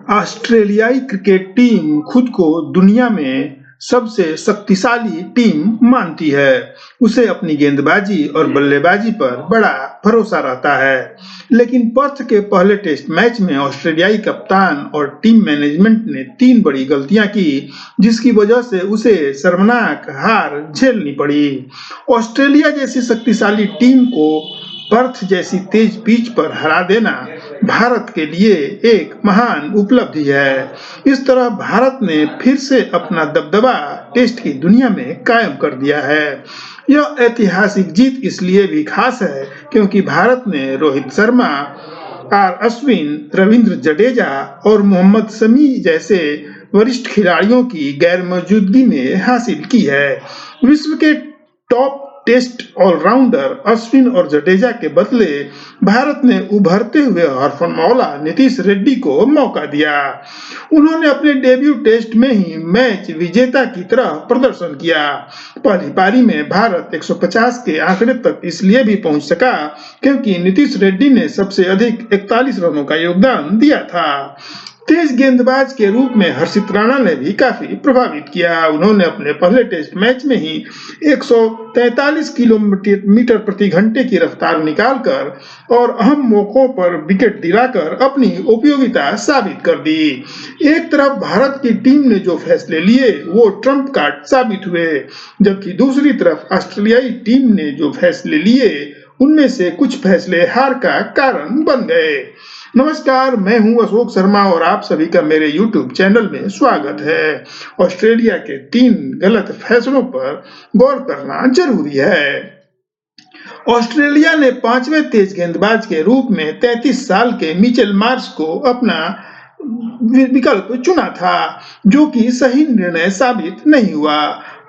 ऑस्ट्रेलियाई cricket team खुद को दुनिया में सबसे शक्तिशाली टीम मानती है। उसे अपनी गेंदबाजी और बल्लेबाजी पर बड़ा भरोसा रहता है। लेकिन पर्थ के पहले टेस्ट मैच में ऑस्ट्रेलियाई कप्तान और टीम मैनेजमेंट ने 3 बड़ी गलतियां की, जिसकी वजह से उसे शर्मनाक हार झेलनी पड़ी। ऑस्ट्रेलिया जैसी शक्तिशाली टीम को पर्थ जैसी तेज पिच पर हरा देना भारत के लिए एक महान उपलब्धि है। इस तरह भारत ने फिर से अपना दबदबा टेस्ट की दुनिया में कायम कर दिया है। यह ऐतिहासिक जीत इसलिए भी खास है क्योंकि भारत ने रोहित शर्मा, आर अश्विन, रविंद्र जडेजा और मोहम्मद शमी जैसे वरिष्ठ खिलाड़ियों की गैरमौजूदगी में हासिल की है। विश्व के टॉप टेस्ट ऑलराउंडर अश्विन और जडेजा के बदले भारत ने उभरते हुए हरफनमौला नीतीश रेड्डी को मौका दिया। उन्होंने अपने डेब्यू टेस्ट में ही मैच विजेता की तरह प्रदर्शन किया। पहली पारी में भारत 150 के आंकड़े तक इसलिए भी पहुंच सका क्योंकि नीतीश रेड्डी ने सबसे अधिक 41 रनों का योगदान दिया था। तेज गेंदबाज के रूप में हर्षित राणा ने भी काफी प्रभावित किया। उन्होंने अपने पहले टेस्ट मैच में ही 143 किलोमीटर प्रति घंटे की रफ्तार निकालकर और अहम मौकों पर विकेट दिलाकर अपनी उपयोगिता साबित कर दी। एक तरफ भारत की टीम ने जो फैसले लिए वो ट्रम्प कार्ड साबित हुए, जबकि दूसरी तरफ ऑस्ट्रेलियाई टीम ने जो फैसले लिए उनमें से कुछ फैसले हार का कारण बन गए। नमस्कार, मैं हूं अशोक शर्मा और आप सभी का मेरे YouTube चैनल में स्वागत है। ऑस्ट्रेलिया के 3 गलत फैसलों पर गौर करना जरूरी है। ऑस्ट्रेलिया ने 5वें तेज गेंदबाज के रूप में 33 साल के मिचेल मार्श को अपना विकल्प चुना था, जो कि सही निर्णय साबित नहीं हुआ।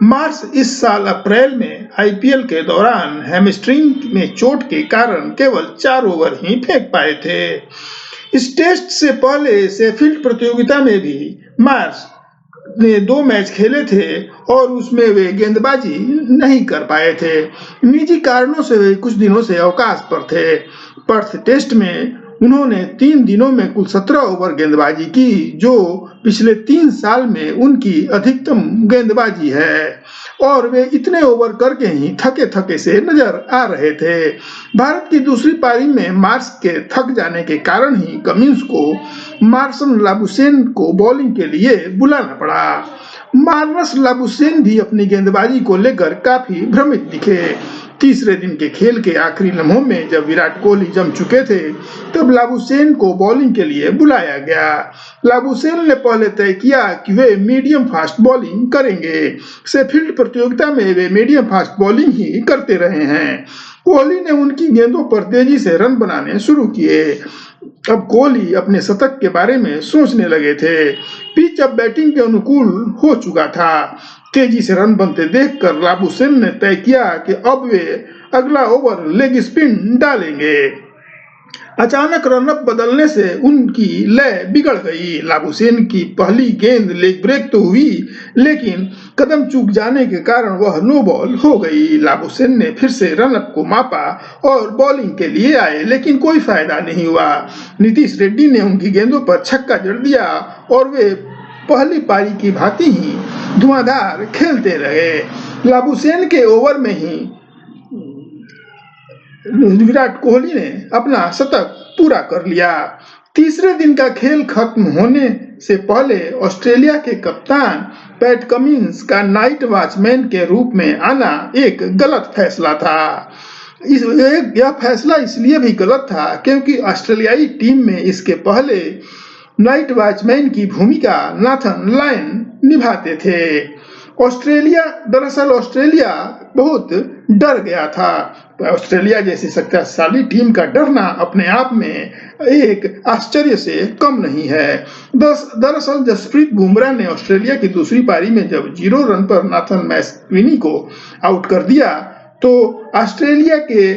मार्श इस साल अप्रैल में IPL के दौरान हैमस्ट्रिंग में चोट के कारण केवल 4 ओवर ही फेंक पाए थे। इस टेस्ट से पहले शेफील्ड प्रतियोगिता में भी मार्श ने 2 मैच खेले थे और उसमें वे गेंदबाजी नहीं कर पाए थे। निजी कारणों से वे कुछ दिनों से अवकाश पर थे। पर्थ टेस्ट में उन्होंने 3 दिनों में कुल 17 ओवर गेंदबाजी की, जो पिछले 3 साल में उनकी अधिकतम गेंदबाजी है और वे इतने ओवर करके ही थके थके से नजर आ रहे थे। भारत की दूसरी पारी में मार्श के थक जाने के कारण ही कमिंस को मार्शन लाबुशेन को बॉलिंग के लिए बुलाना पड़ा। मार्नस लाबुशेन भी अपनी गेंदबाजी को लेकर काफी भ्रमित दिखे। तीसरे दिन के खेल के आखिरी लम्हों में जब विराट कोहली जम चुके थे, तब लाबुशेन को बॉलिंग के लिए बुलाया गया। लाबुशेन ने पहले तय किया कि वे मीडियम फास्ट बॉलिंग करेंगे। शेफील्ड प्रतियोगिता में वे मीडियम फास्ट बॉलिंग ही करते रहे हैं। कोहली ने उनकी गेंदों पर तेजी से रन बनाने शुरू किए। अब कोहली अपने शतक के बारे में सोचने लगे थे। पिच अब बैटिंग के अनुकूल हो चुका था। तेजी से रन बनते देखकर लाबुशेन ने तय किया कि अब वे अगला ओवर लेग स्पिन डालेंगे। अचानक रनअप बदलने से उनकी लय बिगड़ गई। लाबुशेन की पहली गेंद लेग ब्रेक तो हुई, लेकिन कदम चूक जाने के कारण वह नो बॉल हो गई। लाबुशेन ने फिर से रनअप को मापा और बॉलिंग के लिए आए, लेकिन कोई फायदा नहीं हुआ। नीतीश रेड्डी ने उनकी गेंदों पर छक्का जड़ दिया और वे पहली पारी की भांति ही धुआंधार खेलते रहे। लाबुशेन के ओवर में ही विराट कोहली ने अपना शतक पूरा कर लिया। तीसरे दिन का खेल खत्म होने से पहले ऑस्ट्रेलिया के कप्तान पैट कमिंस का नाइट वॉचमैन के रूप में आना एक गलत फैसला था। यह फैसला इसलिए भी गलत था क्योंकि ऑस्ट्रेलियाई टीम में इसके पहले नाइट वॉचमैन की भूमिका नाथन लायन निभाते थे। दरअसल ऑस्ट्रेलिया बहुत डर गया था। ऑस्ट्रेलिया जैसी शक्तिशाली टीम का डरना अपने आप में एक आश्चर्य से कम नहीं है। दरअसल जसप्रीत बुमराह ने ऑस्ट्रेलिया की दूसरी पारी में जब 0 रन पर नाथन मैकस्विनी को आउट कर दिया, तो ऑस्ट्रेलिया के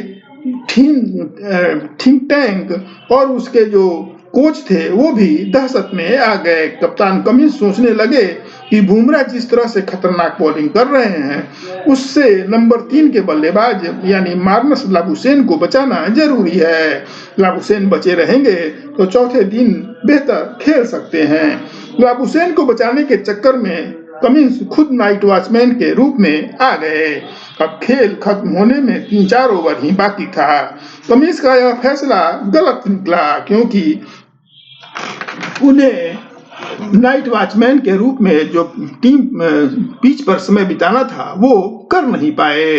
थिंक टैंक और उसके जो कोच थे वो भी दहशत में आ गए। कप्तान कमिंस सोचने लगे कि बुमराह जिस तरह से खतरनाक बॉलिंग कर रहे हैं उससे नंबर 3 के बल्लेबाज यानी मार्नस लाबुशेन को बचाना जरूरी है। लाबुशेन बचे रहेंगे तो चौथे दिन बेहतर खेल सकते हैं। लाबुशेन को बचाने के चक्कर में कमिंस खुद नाइट वॉचमैन के रूप में आ गए। अब खेल खत्म होने में 3-4 ओवर ही बाकी था। कमिंस का यह फैसला गलत निकला क्योंकि उन्हें नाइट वॉचमैन के रूप में जो टीम पिच पर समय बिताना था वो कर नहीं पाए।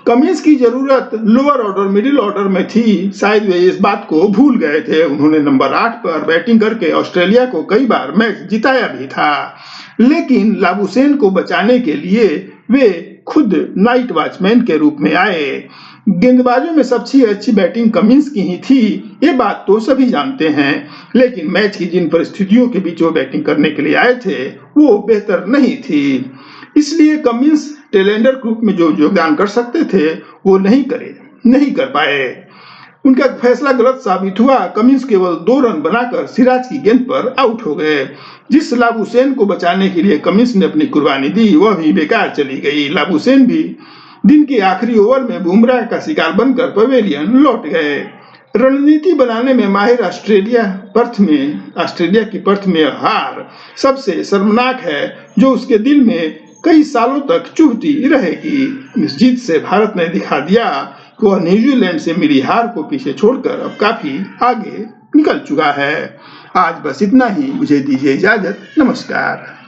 कमिंस की जरूरत लोअर ऑर्डर मिडिल ऑर्डर में थी, शायद वे इस बात को भूल गए थे। उन्होंने नंबर 8 पर बैटिंग करके ऑस्ट्रेलिया को कई बार मैच जिताया भी था, लेकिन लाबुशेन को बचाने के लिए वे खुद नाइट वॉचमैन के रूप में आए। गेंदबाजों में सबसे अच्छी बैटिंग कमिंस की ही थी, ये बात तो सभी जानते हैं, लेकिन मैच की जिन परिस्थितियों के बीच वो बैटिंग करने के लिए आए थे वो बेहतर नहीं थी। इसलिए कमिंस टेलेंडर ग्रुप में जो योगदान कर सकते थे वो नहीं कर पाए। उनका फैसला गलत साबित हुआ। कमिंस केवल 2 रन बनाकर सिराज की गेंद पर आउट हो गए। जिस लाबुशेन को बचाने के लिए कमिंस ने अपनी कुर्बानी दी वह भी बेकार चली गई। लाबुशेन भी दिन के आखिरी ओवर में बुमराह का शिकार बनकर पवेलियन लौट गए। रणनीति बनाने में माहिर ऑस्ट्रेलिया की पर्थ में हार सबसे शर्मनाक है जो उसके दिल में कई सालों तक चुभती रहेगी। इस जीत से भारत ने दिखा दिया कि वह न्यूजीलैंड से मिली हार को पीछे छोड़कर अब काफी आगे निकल चुका है। आज बस इतना ही, मुझे दीजिए इजाजत, नमस्कार।